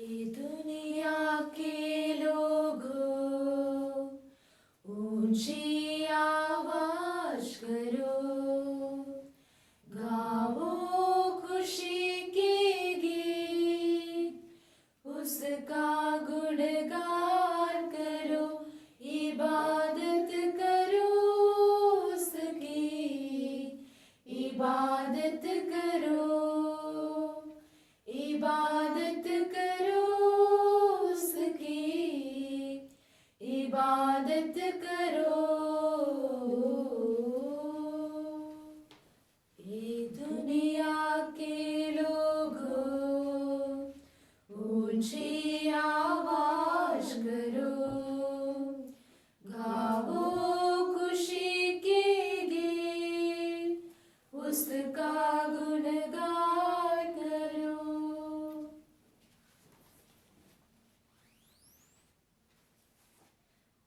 ये दुनिया के लोगों ऊंची आवाज करो, गाओ खुशी के गीत, उसका गुणगान करो, इबादत करो उसकी, इबादत करो, इबादत करो उसकी, इबादत करो। ये दुनिया के लोगों ऊंची आवाज करो, गाओ खुशी के गीत, उसका गुणगान करो।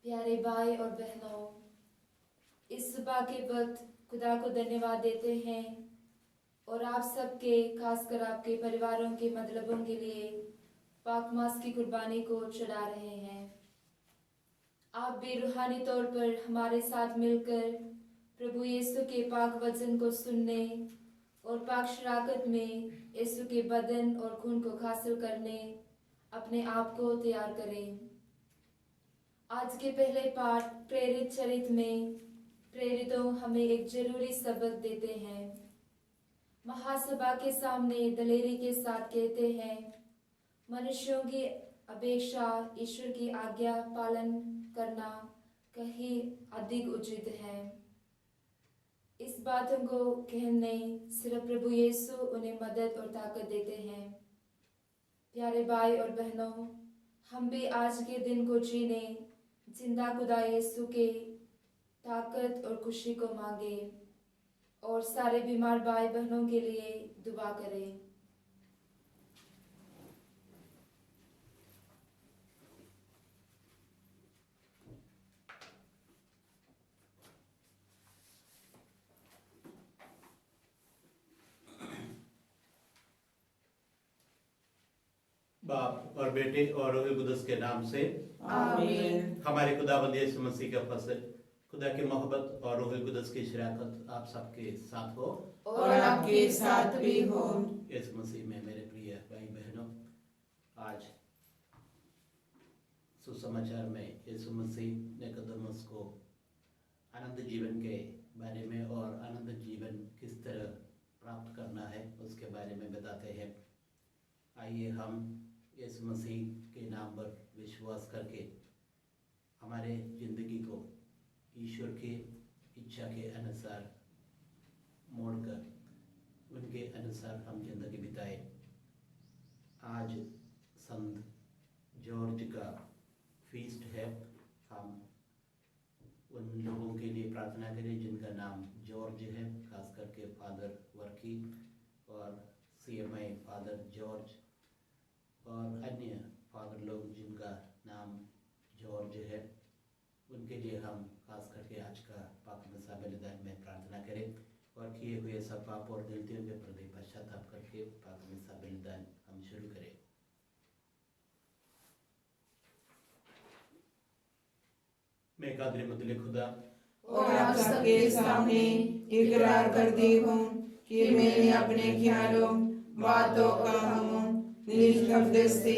प्यारे भाई और बहनों, इस सुबह के वक्त खुदा को धन्यवाद देते हैं और आप सबके, खासकर आपके परिवारों के मतलबों के लिए पाक मास की कुर्बानी को चढ़ा रहे हैं। आप भी रूहानी तौर पर हमारे साथ मिलकर प्रभु यीशु के पाक वचन को सुनने और पाक शराकत में यीशु के बदन और खून को हासिल करने अपने आप को तैयार करें। आज के पहले पाठ प्रेरित चरित्र में प्रेरितों हमें एक जरूरी सबक देते हैं। महासभा के सामने दलेरी के साथ कहते हैं, मनुष्यों की अपेक्षा ईश्वर की आज्ञा पालन करना कहीं अधिक उचित है। इस बातों को कहने सिर्फ प्रभु यीशु उन्हें मदद और ताकत देते हैं। प्यारे भाई और बहनों, हम भी आज के दिन को जीने जिंदा खुदा यीशु के ताकत और खुशी को मांगे और सारे बीमार भाई बहनों के लिए दुआ करें। बाप और बेटे और रूह कुदस के नाम से आमीन। हमारे खुदावंद यीशु मसीह का फजल, खुदा की मोहब्बत और रूह कुदस की शराकत आप सबके साथ हो और आपके साथ भी हो। यीशु मसीह में मेरे प्रिय भाई बहनों, आज सुसमाचार में यीशु मसीह निकोदेमुस को आनंद जीवन के बारे में और आनंद जीवन किस तरह प्राप्त करना है उसके बारे में बताते हैं। आइए हम यीशु मसीह के नाम पर विश्वास करके हमारे ज़िंदगी को ईश्वर की इच्छा के अनुसार मोड़कर उनके अनुसार हम जिंदगी बिताए। आज संत जॉर्ज का फीस्ट है। हम उन लोगों के लिए प्रार्थना करें जिनका नाम जॉर्ज है, खास करके फादर वर्की और CMI फादर जॉर्ज और अन्य फादर लोग जिनका नाम जॉर्ज है, उनके लिए हम खास करके आज का पाक मसा बलिदान में प्रार्थना करें और किए हुए सब पाप और गलतियों के प्रति पश्चाताप करके पाक मसा बलिदान हम शुरू करें। मैं कादर मुतले खुदा और आप सबके सामने इकरार करती हूँ कि मैंने अपने ख्यालों, बातों, कामों, निष्कपट से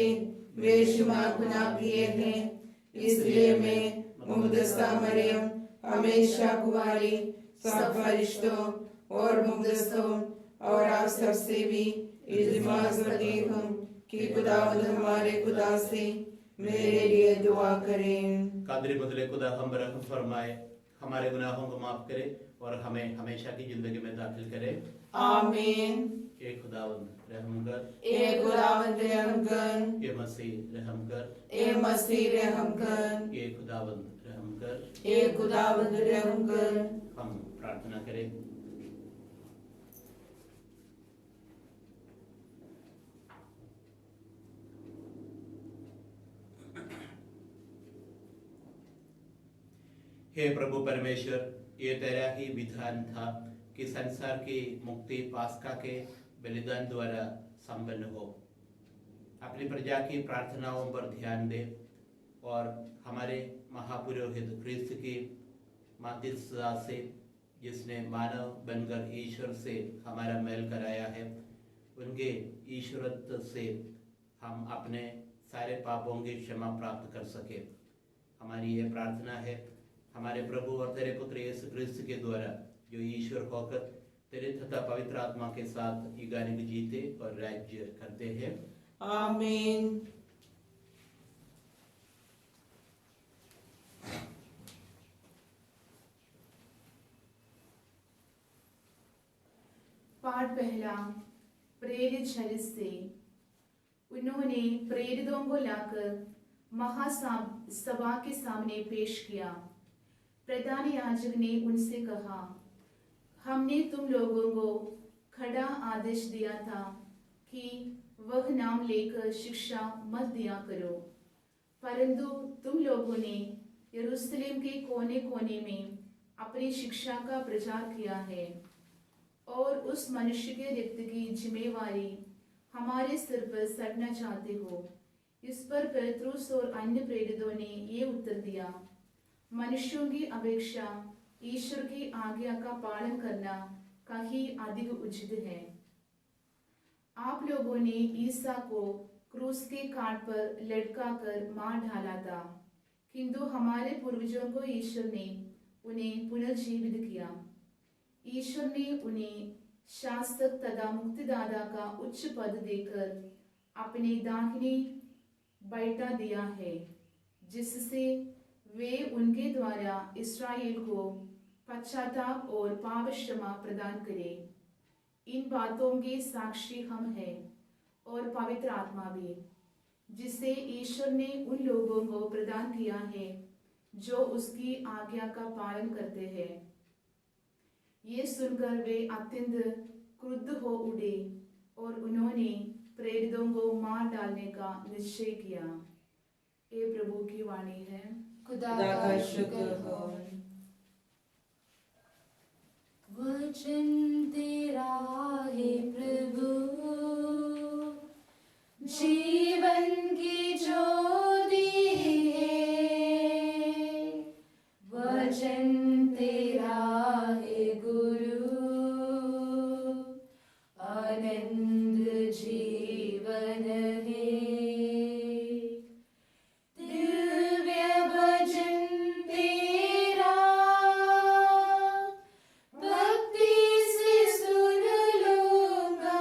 बेशुमार गुनाह किए हैं। इसलिए मैं मुक़द्दसा मरियम, हमेशा कुंवारी, सब फरिश्तों और मुक़द्दसों और आप सबसे भी इल्तिमास करती हूँ कि खुदावंद हमारे खुदा से मेरे लिए दुआ करें। कादर मुतले खुदा हम रहम फरमाए, हमारे गुनाहों को माफ करे और हमें हमेशा की जिंदगी में दाखिल करे। आमीन। ए खुदावंद रहम कर, ए खुदावंद रहम कर, ए मसीह रहम कर, ए मसीह रहम कर, ए खुदावंद रहम कर। ए खुदावंद रहम कर। हम प्रार्थना करें। हे प्रभु परमेश्वर, ये तेरा ही विधान था कि संसार की मुक्ति पास्का के बलिदान द्वारा संपन्न हो। अपनी प्रजा की प्रार्थनाओं पर ध्यान दे और हमारे महापुरोहित ख्रिस्त की मातृत्व से जिसने मानव बनकर ईश्वर से हमारा मेल कराया है, उनके ईश्वरत्व से हम अपने सारे पापों की क्षमा प्राप्त कर सके। हमारी ये प्रार्थना है हमारे प्रभु और तेरे पुत्र यीशु ख्रिस्त के द्वारा, जो ईश्वर होकर तेरे तथा पवित्र आत्मा के साथ युगानुग जीते और राज्य करते हैं। आमीन। पाठ पहला। प्रेरित शरीर से। उन्होंने प्रेरितों को लाकर महासभा के सामने पेश किया। प्रधान याजक ने उनसे कहा, हमने तुम लोगों को खड़ा आदेश दिया था कि वह नाम लेकर शिक्षा मत दिया करो, परंतु तुम लोगों ने यरूशलेम के कोने कोने में अपनी शिक्षा का प्रचार किया है और उस मनुष्य के रिक्त की जिम्मेवारी हमारे सिर पर सटना चाहते हो। इस पर पेत्रुस और अन्य प्रेरितों ने ये उत्तर दिया, मनुष्यों की अपेक्षा ईश्वर की आज्ञा का पालन करना कहीं अधिक उचित है। आप लोगों ने ईसा को क्रूस के काट पर लटका कर मार डाला था, किंतु हमारे पूर्वजों को ईश्वर ने उन्हें पुनर्जीवित किया। ईश्वर ने उन्हें शासक तथा मुक्तिदाता का उच्च पद देकर अपने दाहिने बैठा दिया है, जिससे वे उनके द्वारा इस्राएल को पश्चाताप और पाप क्षमा प्रदान करें। इन बातों के साक्षी हम हैं और पवित्र आत्मा भी, जिसे ईश्वर ने उन लोगों को प्रदान किया है जो उसकी आज्ञा का पालन करते हैं। ये सुनकर वे अत्यंत क्रुद्ध हो उठे और उन्होंने प्रेरितों को मार डालने का निश्चय किया। ये प्रभु की वाणी है। खुदा का शुक्र हो। वचन तेरा है प्रभु, जीवन की ज्योति है। वचन तेरा है गुरु, आनंद जीवन है। दिव्य वचन तेरा भक्ति से सुन लूंगा,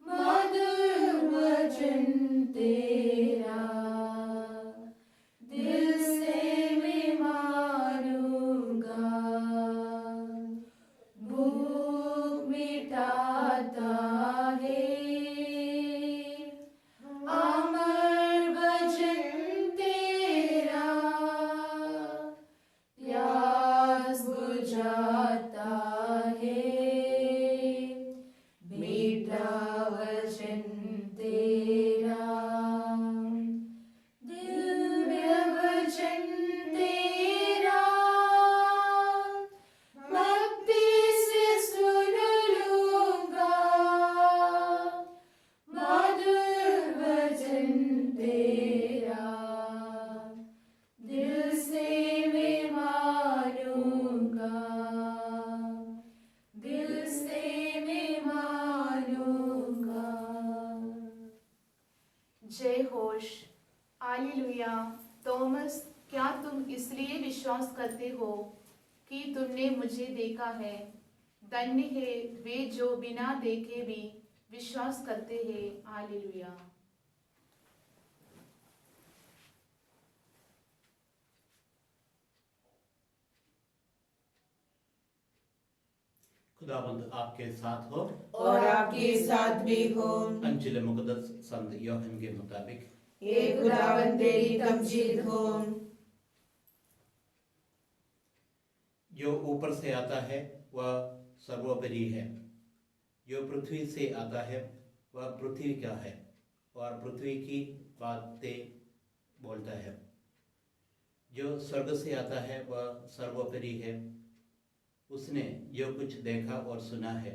मधुर वचन तेरा दिल से मैं मानूंगा। भूख मिटाता है अमर वचन तेरा, प्यास बुझाता है मीठा वचन तेरा। दिव्य वचन तेरा भक्ति से सुन लूंगा, मधुर वचन तेरा दिल से मैं मानूंगा, दिल से मैं मानूंगा। जय होश, हालेलुया। थॉमस, क्या तुम इसलिए विश्वास करते हो कि तुमने मुझे देखा है? धन्य है वे जो बिना देखे भी विश्वास करते हैं। हालेलुया। खुदावंद आपके साथ हो और आपके साथ भी हो। अंजिल मुकद्दस संत यूहन्ना के मुताबिक। ये खुदावंद तेरी तमजीद हो। जो ऊपर से आता है वह सर्वोपरि है, जो पृथ्वी से आता है वह पृथ्वी का है और पृथ्वी की बातें बोलता है। जो स्वर्ग से आता है वह सर्वोपरि है, उसने जो कुछ देखा और सुना है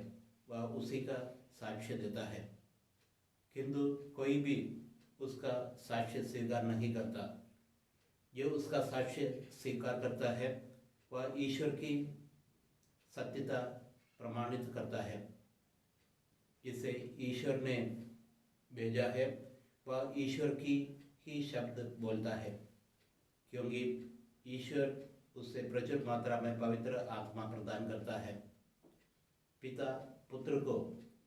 वह उसी का साक्ष्य देता है, किंतु कोई भी उसका साक्ष्य स्वीकार नहीं करता। जो उसका साक्ष्य स्वीकार करता है वह ईश्वर की सत्यता प्रमाणित करता है। जिसे ईश्वर ने भेजा है वह ईश्वर की ही शब्द बोलता है, क्योंकि ईश्वर उससे प्रचुर मात्रा में पवित्र आत्मा प्रदान करता है। पिता पुत्र को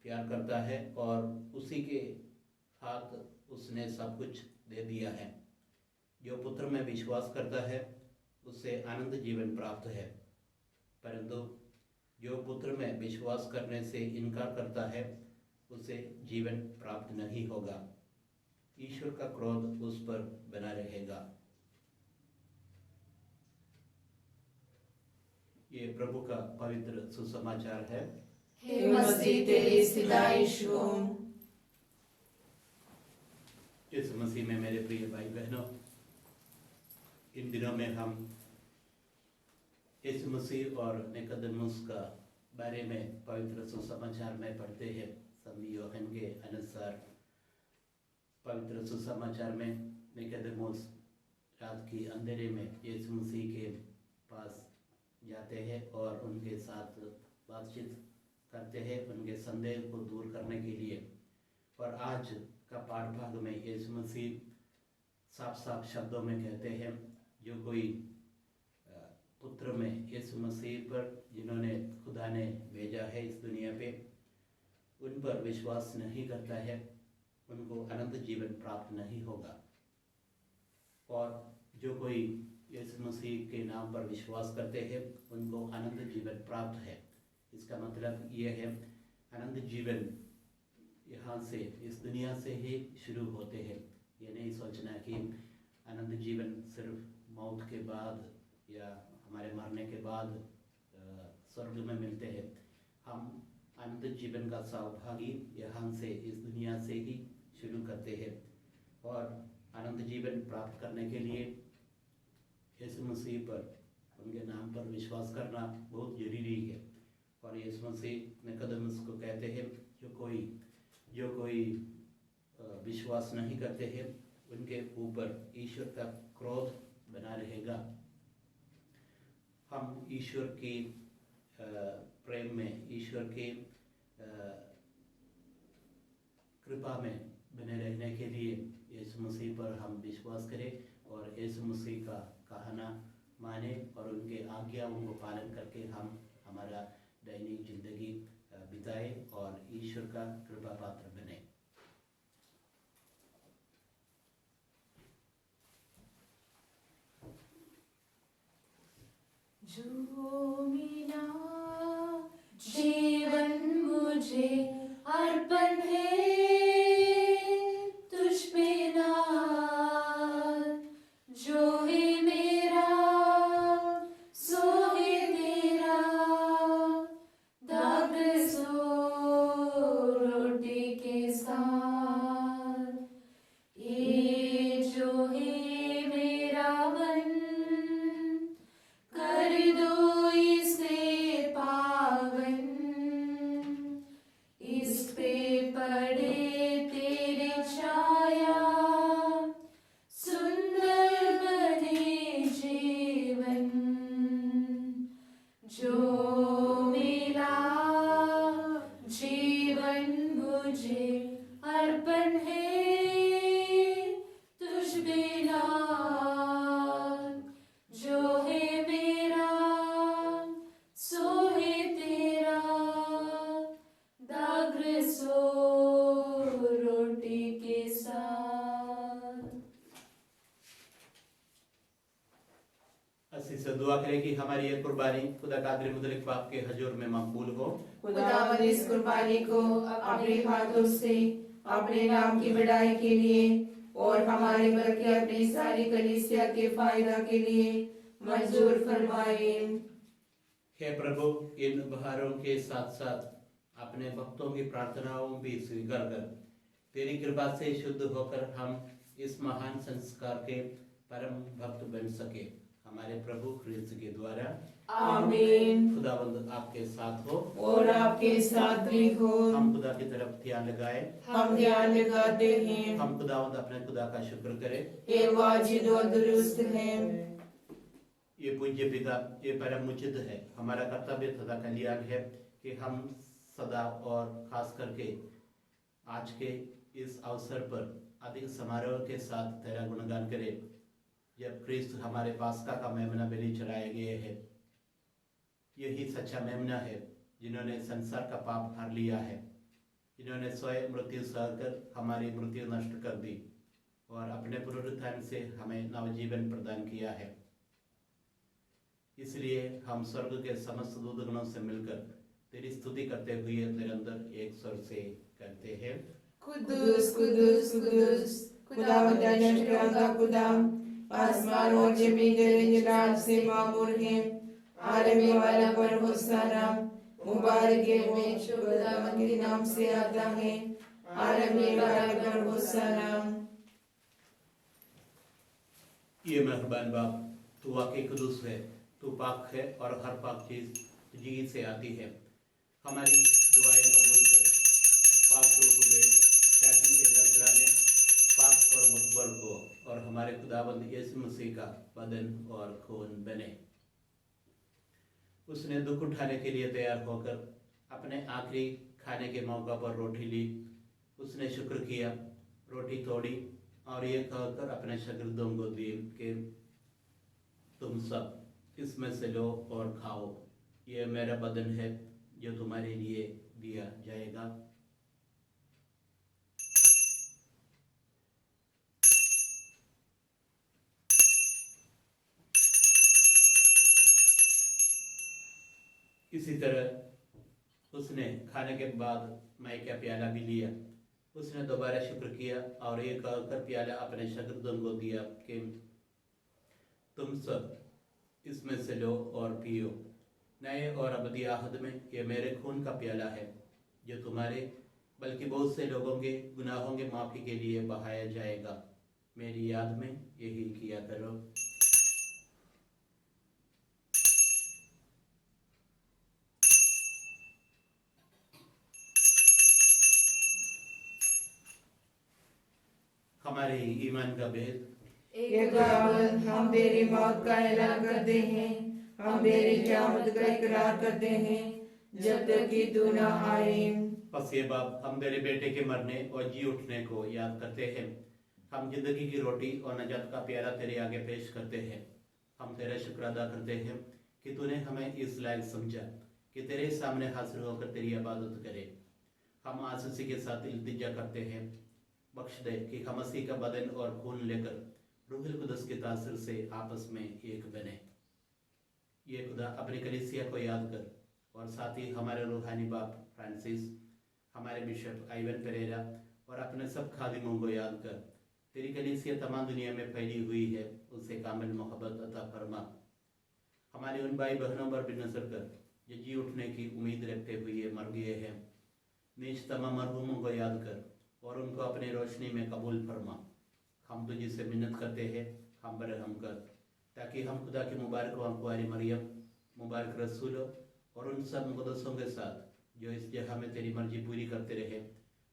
प्यार करता है और उसी के हाथ उसने सब कुछ दे दिया है। जो पुत्र में विश्वास करता है उससे आनंद जीवन प्राप्त है, परंतु जो पुत्र में विश्वास करने से इनकार करता है उसे जीवन प्राप्त नहीं होगा। ईश्वर का क्रोध उस पर बना रहेगा। ये प्रभु का पवित्र सुसमाचार है। हे मसीह तेरी सिदाइश हो। इस मसीह में मेरे प्रिय भाई बहनों, इन दिनों में हम इस मसीह और निकोदेमुस का बारे में पवित्र सुसमाचार में पढ़ते हैं। संत यूहन्ना के अनुसार पवित्र सुसमाचार में निकोदेमुस रात की अंधेरे में यीशु मसीह के पास जाते हैं और उनके साथ बातचीत करते हैं, उनके संदेह को दूर करने के लिए। और आज का पाठ भाग में यीशु मसीह साफ साफ शब्दों में कहते हैं, जो कोई पुत्र में यीशु मसीह पर जिन्होंने खुदा ने भेजा है इस दुनिया पे, उन पर विश्वास नहीं करता है, उनको अनंत जीवन प्राप्त नहीं होगा। और जो कोई यीशु मसीह के नाम पर विश्वास करते हैं उनको अनंत जीवन प्राप्त है। इसका मतलब ये है, अनंत जीवन यहाँ से, इस दुनिया से ही शुरू होते हैं। ये नहीं सोचना कि अनंत जीवन सिर्फ मौत के बाद या हमारे मरने के बाद स्वर्ग में मिलते हैं। हम अनंत जीवन का सौभाग्य यहाँ से, इस दुनिया से ही शुरू करते हैं। और अनंत जीवन प्राप्त करने के लिए यीशु मसीह पर, उनके नाम पर विश्वास करना बहुत जरूरी है। और यीशु मसीह निकोदेमुस को कहते हैं, जो कोई विश्वास नहीं करते हैं उनके ऊपर ईश्वर का क्रोध बना रहेगा। हम ईश्वर की प्रेम में, ईश्वर के कृपा में बने रहने के लिए यीशु मसीह पर हम विश्वास करें और यीशु मसीह का कहना माने और उनके आज्ञाओं को पालन करके हम हमारा दैनिक जिंदगी बिताए और ईश्वर का कृपा पात्र बने। जो मिला जीवन मुझे अर्पण है तुझ पे नाथ, जो है मेरा सो है तेरा, दाग सो रोटी के साथ। ये जो है मेरा मन, कर दो इसे पावन, इस पे पड़े तेरी छाया, सुंदर बने जीवन। जो मिला जीवन मुझे अर्पण है तुझ बिना, जो है मेरा सो है तेरा, दाग्र सो रोटी के साथ। अस्सी से दुआ करें कि हमारी ये कुर्बानी खुदा कादिर मुतलक बाप के हजूर में मकबूल हो। खुदावंद इस कुर्बानी को अपने हाथों से अपने नाम की बढ़ाई के लिए और हमारे बल्कि अपनी सारी कलीसिया के फायदा के लिए मंजूर फरमाए। हे प्रभु, इन उपहारों के साथ साथ अपने भक्तों की प्रार्थनाओं भी स्वीकार कर तेरी कृपा से शुद्ध होकर हम इस महान संस्कार के परम भक्त बन सके। हमारे प्रभु ख्रिस्त के द्वारा। आमीन। खुदावंद आपके साथ हो और आपके साथ भी हो। हम खुदा की तरफ ध्यान लगाए। हम ध्यान लगाते हैं। हम खुदावंद अपने खुदा का शुक्र करें। ये वाजिब और दुरुस्त है। ये पूज्य पिता, ये परम उचित है, हमारा कर्तव्य तथा कल्याण है कि हम सदा और खास करके आज के इस अवसर पर अधिक समारोह के साथ तेरा गुणगान करें, जब ख्रिस्त हमारे पास्का का मेमना बलि चढ़ाए गए है। यही सच्चा मेमना है जिन्होंने संसार का पाप हर लिया है, जिन्होंने स्वयं मृत्यु सहकर हमारी मृत्यु नष्ट कर दी और अपने पुनरुत्थान से हमें नवजीवन प्रदान किया है। इसलिए हम स्वर्ग के समस्त दूतगणों से मिलकर तेरी स्तुति करते हुए निरंतर एक स्वर से कहते हैं, कुदूस कुदूस कुदूस खुदावंद लश्करों का खुदा, आसमान और जमीन तेरे जलाल से मामूर है। आलमी वाला पर होसाना, मुबारक है वो जो खुदावंद के नाम से आता है। आलमी वाला पर होसाना। ये मेहरबान बाप, तू वाकई कुदूस है, तू पाक है और हर पाक चीज तुझी से आती है। हमारी दुआएं कबूल कर, पाक रूह को भेज ताकि ये नजराने पाक और मुतबर हो और हमारे खुदाबंद यीशु मसीह का बदन और खून बने। उसने दुख उठाने के लिए तैयार होकर अपने आखिरी खाने के मौका पर रोटी ली। उसने शुक्र किया, रोटी तोड़ी और ये कहकर अपने शागिर्दों को दी कि तुम सब इसमें से लो और खाओ, ये मेरा बदन है जो तुम्हारे लिए दिया जाएगा। इसी तरह उसने खाने के बाद मैं का प्याला भी लिया। उसने दोबारा शुक्र किया और ये कहकर प्याला अपने शागिर्दों को दिया कि तुम सब इसमें से लो और पियो, नए और अबदी आहद में ये मेरे खून का प्याला है जो तुम्हारे बल्कि बहुत से लोगों के गुनाहों के माफ़ी के लिए बहाया जाएगा। मेरी याद में यही किया करो। हमारे ईमान का भेद। ये खुदावंद, हम तेरी मौत का ऐलान करते हैं, हम तेरी क़यामत का इकरार करते हैं जब तक कि तू न आए। बस ये बाप, हम तेरे बेटे के मरने और जी उठने को याद करते हैं। हम जिंदगी की रोटी और नजात का प्याला तेरे आगे पेश करते हैं। हम तेरा शुक्र अदा करते हैं कि तूने हमें इस लायक समझा कि तेरे सामने हाजिर होकर तेरी इबादत करें। हम आजीज़ी के साथ इल्तिजा करते हैं, बख्श दे कि हम मसीह का बदन और खून लेकर रूहुल कुदस के तासर से आपस में एक बने। ये खुदा अपनी कलीसिया को याद कर और साथ ही हमारे रूहानी बाप फ्रांसिस, हमारे बिशप आइवन पेरेरा और अपने सब खादिमों को याद कर। तेरी कलीसिया तमाम दुनिया में फैली हुई है, उनसे कामिल मोहब्बत अता फरमा। हमारे उन भाई बहनों पर भी नजर कर जो जी उठने की उम्मीद रखते हुए मर गए हैं। नीच तमाम मरहूमों को याद कर और उनको अपनी रोशनी में कबूल फरमा। हम तुझे से मिन्नत करते हैं, हम बरहम कर, ताकि हम खुदा की मुबारक कुंवारी मरियम, मुबारक रसूल और उन सब मुक़द्दसों के साथ जो इस जहाँ में तेरी मर्जी पूरी करते रहे,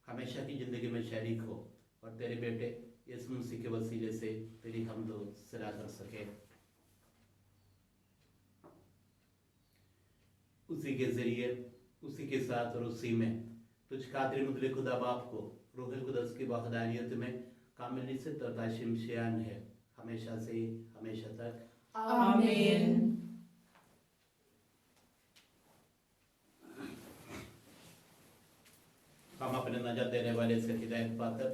हमेशा की ज़िंदगी में शरीक हो और तेरे बेटे यीशु मसीह के वसीले से तेरी हमदो सना कर सके। उसी के ज़रिए, उसी के साथ और उसी में तुझ कादिर मुतलक खुदा बाप को रूहुल कुदस की वहदानियत में कामिल से तताशिम शियान है, हमेशा से हमेशा तक। आमीन। हम अपने नजात देने वाले से हिदायत पाकर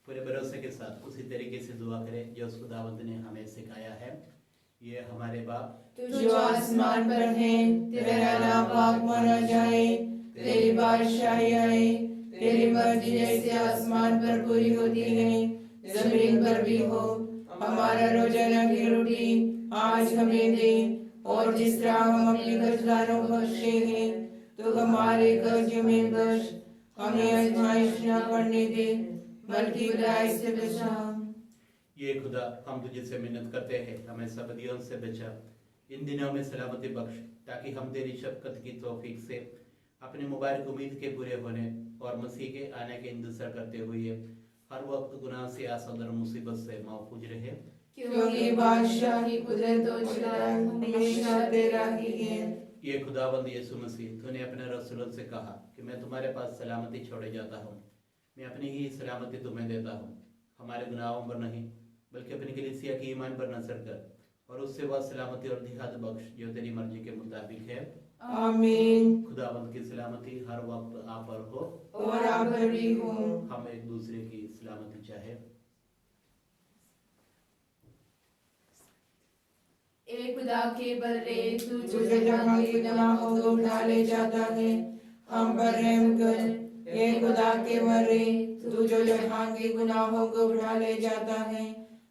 पूरे भरोसे के साथ उसी तरीके से दुआ करें जो उस खुदावंद ने हमें सिखाया है। ये हमारे बाप जो आसमान पर है, तेरा नाम पाक माना जाए, तेरी बादशाही आए, तेरी मर्जी जैसे आसमान पर पूरी होती है जमीन पर भी हो। हमारा रोजाना की रोटी आज हमें दे, और जिस तरह हम अपने कर्जदारों को बख्शे हैं, तो हमारे कर्ज में बख्श, हमें आजमाइश न पड़ने दे, बल्कि बुराई से बचा। ये खुदा हम तुझे से मिन्नत करते हैं, हमें सब बदियों से बचा, इन दिनों में सलामती बख्श, ताकि हम तेरी शफकत की तौफीक से अपने मुबारक उम्मीद के पूरे होने और मसीह के आने के इंतजार करते हुए हर वक्त गुनाह से, आसाद और मुसीबत से महफूज रहे। क्योंकि बादशाह की कुदरत और जलाल हमेशा तेरा ही है। ये खुदाबंद यीशु मसीह, तूने अपने रसूलों से कहा कि मैं तुम्हारे पास सलामती छोड़े जाता हूँ, मैं अपनी ही सलामती तुम्हें देता हूँ। हमारे गुनाहों पर नहीं बल्कि अपनी कलीसिया की ईमान पर नजर कर और उससे वह सलामती और जिहाद बख्श जो तेरी मर्जी के मुताबिक है। आमीन। खुदाबंद की सलामती हर वक्त आप पर हो और आप पर भी हो। हम एक दूसरे की सलामती चाहे। ए खुदा के बर्रे तू तुझे जहाँ के गुनाहों को डाले जाता है, हम पर रहम कर। ए खुदा के बर्रे तू जो जहाँ के गुनाहों को डाले जाता है,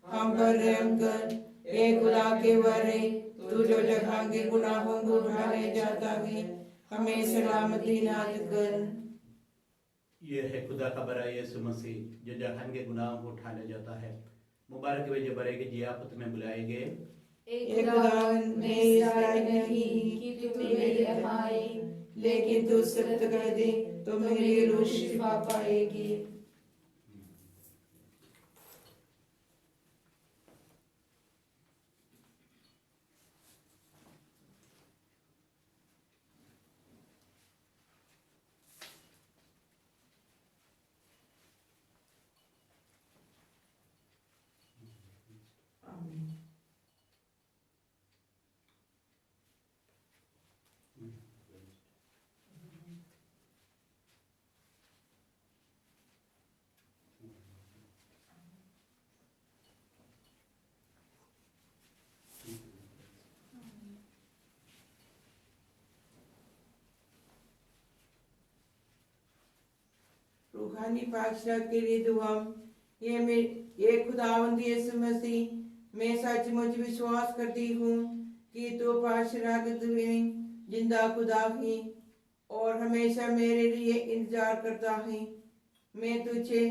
हम पर रहम कर। ए खुदा के बर्रे तू जो जहाँ के गुनाहों को डाले जाता है, हमें सलामती नाद कर। ये है खुदा का बरा यीशु मसीह जो जहान के गुनाहों को उठाने जाता है। मुबारक वे जो बरे के जियाफत में बुलाए गए। ए खुदावंद ने इस्राएल नहीं कि तू मेरे यहाँ आए, लेकिन तू सत्य कर दे तो मेरी रूह शिफा पाएगी। आमीन। रूहानी पाठशाला के लिए दुआ। ये खुदावंद यीशु मसीह, मैं सचमुच विश्वास करती हूँ कि तू पाठशाला में जिंदा खुदा है और हमेशा मेरे लिए इंतजार करता है। मैं तुझे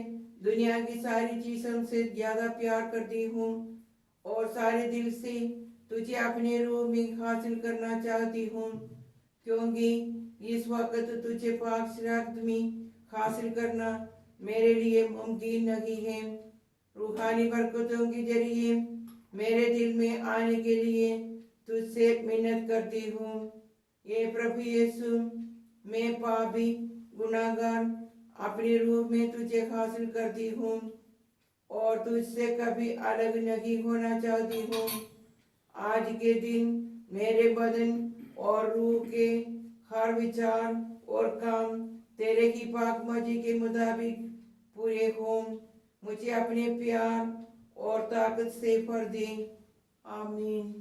दुनिया की सारी चीजों से ज्यादा प्यार करती हूँ और सारे दिल से तुझे अपने रूह में हासिल करना चाहती हूँ, क्योंकि इस वक्त तुझे पाठशाला में हासिल करना मेरे लिए मुमकिन नहीं है। रूहानी बरकतों के जरिए मेरे दिल में आने के लिए तुझसे मिन्नत करती हूँ। ये प्रभु यीशु, मैं पापी गुनाहगार अपनी रूह में तुझे हासिल करती हूँ और तुझसे कभी अलग नहीं होना चाहती हूँ। आज के दिन मेरे बदन और रूह के हर विचार और काम तेरे की पाक मर्जी के मुताबिक पूरे हों। मुझे अपने प्यार और ताकत से भर दे। आमीन।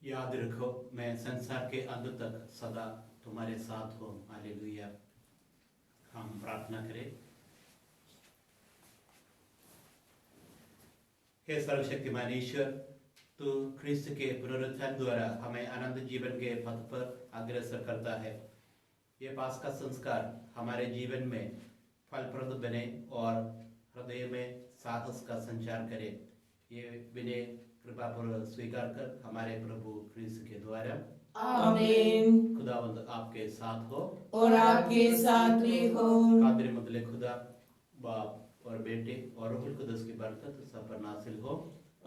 याद रखो, मैं संसार के अंत तक सदा तुम्हारे साथ हूँ। हालेलुया। हम प्रार्थना करें। हे सर्वशक्तिमान ईश्वर, तू ख्रिस्त के पुनरुत्थान द्वारा हमें अनंत जीवन के पथ पर अग्रसर करता है। ये पास्का संस्कार हमारे जीवन में फलप्रद बने और हृदय में साहस का संचार करे। ये विनय कृपापूर्वक स्वीकार कर हमारे प्रभु ख्रिस्त के द्वारा। आमीन। खुदावंद आपके साथ हो और आपके साथ भी हो। कादिर मुतले खुदा बाप और बेटे और रूहुल कुदस की बरकत सब पर नासिल हो।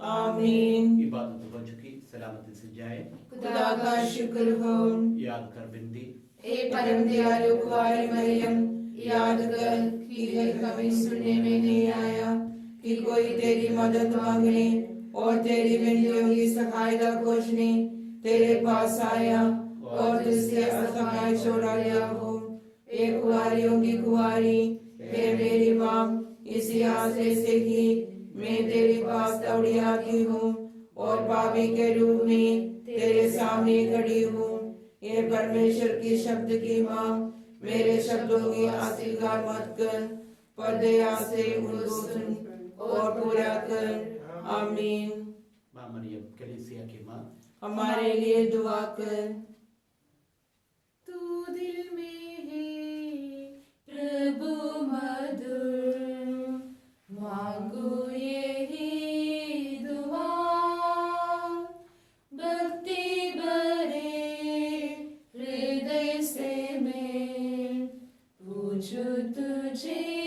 आमीन। इबादत हो चुकी, सलामती से जाए। खुदा का शुक्र हो। याद कर बिंदी। हे परम दयालु कुंवारी मरियम, याद कर कि कभी सुनने में नहीं आया कि कोई तेरी मदद मांगने और तेरी विनतियों की सहायता खोजने तेरे पास आया और तुझसे असहाय छोड़ा गया हो। हे कुंवारियों की कुंवारी, हे मेरी माँ, इसी आशय से कि मैं तेरे पास दौड़ी आती हूँ और पापी के रूप में तेरे सामने खड़ी हूँ। ये परमेश्वर की शब्द की माँ, मेरे शब्दों की अस्वीकार मत कर, पर दया से उनको सुन और पूरा कर। आमीन। माँ मरियम कलीसिया की माँ, हमारे लिए दुआ कर। तू दिल में है प्रभु मधुर, मांगो यही दुआ, भक्ति भरे हृदय से मैं पूछूं तुझे